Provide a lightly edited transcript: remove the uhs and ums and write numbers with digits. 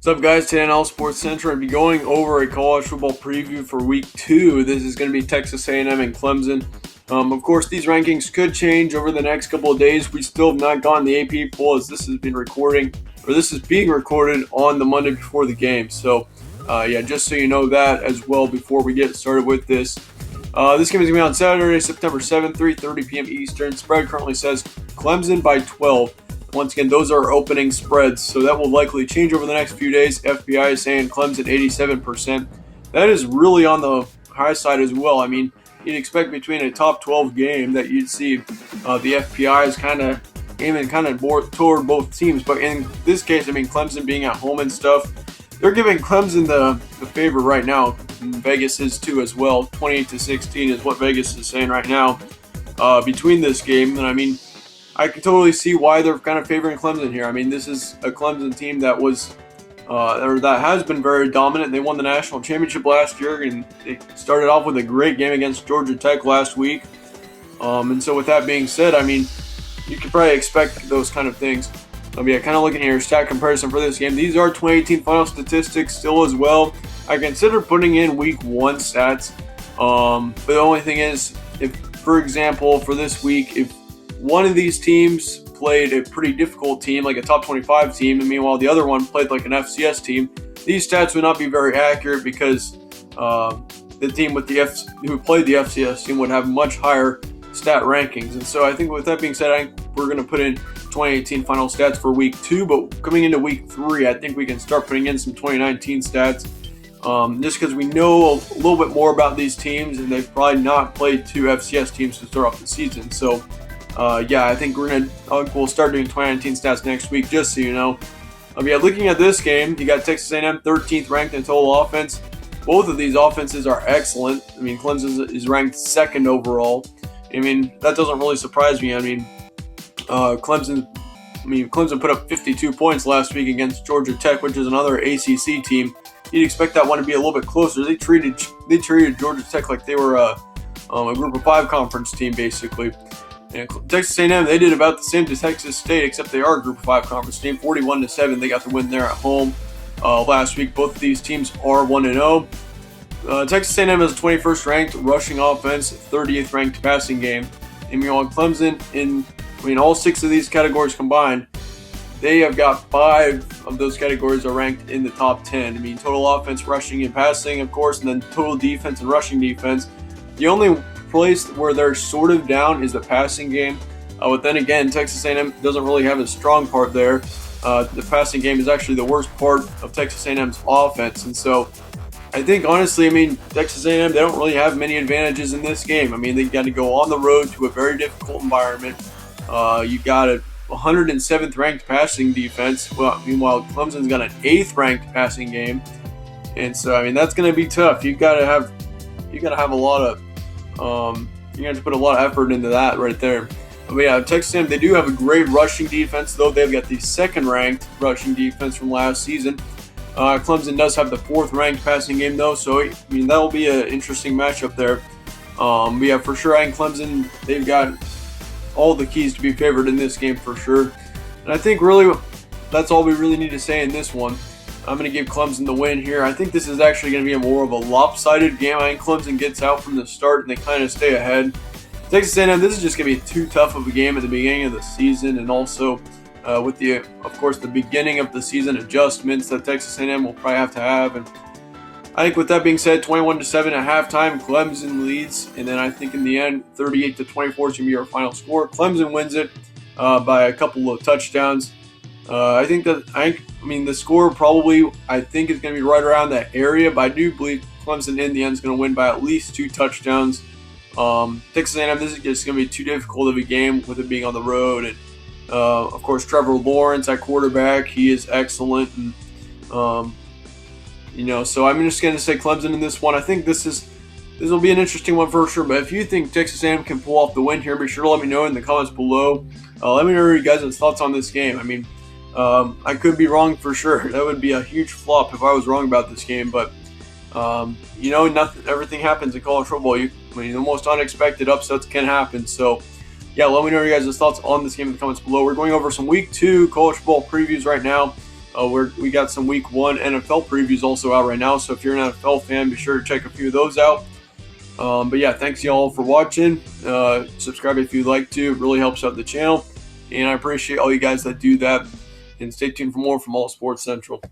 What's up, guys? Today on All Sports Central, I'll be going over a college football preview for Week 2. This is going to be Texas A&M and Clemson. Of course, these rankings could change over the next couple of days. We still have not gotten the AP poll as this is being recorded on the Monday before the game. So, just so you know that as well before we get started with this. This game is going to be on Saturday, September 7th, 3:30 p.m. Eastern. Spread currently says Clemson by 12. Once again, those are opening spreads, so that will likely change over the next few days. FBI is saying Clemson 87%. That is really on the high side as well. I mean, you'd expect between a top 12 game that you'd see the FPI is kind of aiming kind of more toward both teams. But in this case, I mean, Clemson being at home and stuff, they're giving Clemson the favor right now. And Vegas is too as well. 28-16 is what Vegas is saying right now between this game. And I mean, I can totally see why they're kind of favoring Clemson here. I mean, this is a Clemson team that has been very dominant. They won the national championship last year, and they started off with a great game against Georgia Tech last week. And so with that being said, I mean, you could probably expect those kind of things. Kind of looking here, stat comparison for this game. These are 2018 final statistics still as well. I consider putting in Week 1 stats. But the only thing is, if, for example, for this week, if one of these teams played a pretty difficult team, like a top 25 team, and meanwhile the other one played like an FCS team, these stats would not be very accurate because the team with who played the FCS team would have much higher stat rankings. And so I think with that being said, we're going to put in 2018 final stats for Week 2, but coming into Week 3, I think we can start putting in some 2019 stats just because we know a little bit more about these teams, and they've probably not played two FCS teams to start off the season. So I think we'll start doing 2019 stats next week, just so you know. Looking at this game, you got Texas A&M 13th ranked in total offense. Both of these offenses are excellent. I mean, Clemson is ranked second overall. I mean, that doesn't really surprise me. I mean, Clemson put up 52 points last week against Georgia Tech, which is another ACC team. You'd expect that one to be a little bit closer. They treated Georgia Tech like they were a Group of 5 conference team, basically. And Texas A&M, they did about the same to Texas State, except they are a Group of 5 conference team. 41-7, they got the win there at home last week. Both of these teams are 1-0. Texas A&M has a 21st ranked rushing offense, 30th ranked passing game. And meanwhile, Clemson, all 6 of these categories combined, they have got 5 of those categories are ranked in the top 10. I mean, total offense, rushing, and passing, of course, and then total defense and rushing defense. The only place where they're sort of down is the passing game. But then again, Texas A&M doesn't really have a strong part there. The passing game is actually the worst part of Texas A&M's offense. And so I think, honestly, Texas A&M, they don't really have many advantages in this game. I mean, they got to go on the road to a very difficult environment. You got a 107th ranked passing defense. Well, meanwhile, Clemson's got an 8th ranked passing game. And so, that's going to be tough. You got to have a lot of you have to put a lot of effort into that right there. But Texas A&M, they do have a great rushing defense, though. They've got the 2nd-ranked rushing defense from last season. Clemson does have the 4th-ranked passing game, though, so that will be an interesting matchup there. For sure, I think Clemson, they've got all the keys to be favored in this game for sure. And I think really that's all we really need to say in this one. I'm going to give Clemson the win here. I think this is actually going to be more of a lopsided game. I think Clemson gets out from the start and they kind of stay ahead. Texas A&M, this is just going to be too tough of a game at the beginning of the season, and also with the beginning of the season adjustments that Texas A&M will probably have to have. And I think with that being said, 21-7 at halftime, Clemson leads, and then I think in the end, 38-24 is going to be our final score. Clemson wins it by a couple of touchdowns. The score probably, I think, is going to be right around that area, but I do believe Clemson in the end is going to win by at least 2 touchdowns. Texas A&M, this is just going to be too difficult of a game with it being on the road. And, of course, Trevor Lawrence at quarterback, he is excellent. And, so I'm just going to say Clemson in this one. I think this will be an interesting one for sure. But if you think Texas A&M can pull off the win here, be sure to let me know in the comments below. Let me know your guys' thoughts on this game. I could be wrong for sure. That would be a huge flop if I was wrong about this game. But everything happens in college football. The most unexpected upsets can happen. So, let me know your guys' thoughts on this game in the comments below. We're going over some Week 2 college football previews right now. We got some Week 1 NFL previews also out right now, so if you're an NFL fan, be sure to check a few of those out. But yeah, thanks y'all for watching. Subscribe if you'd like to. It really helps out the channel. And I appreciate all you guys that do that. And stay tuned for more from All Sports Central.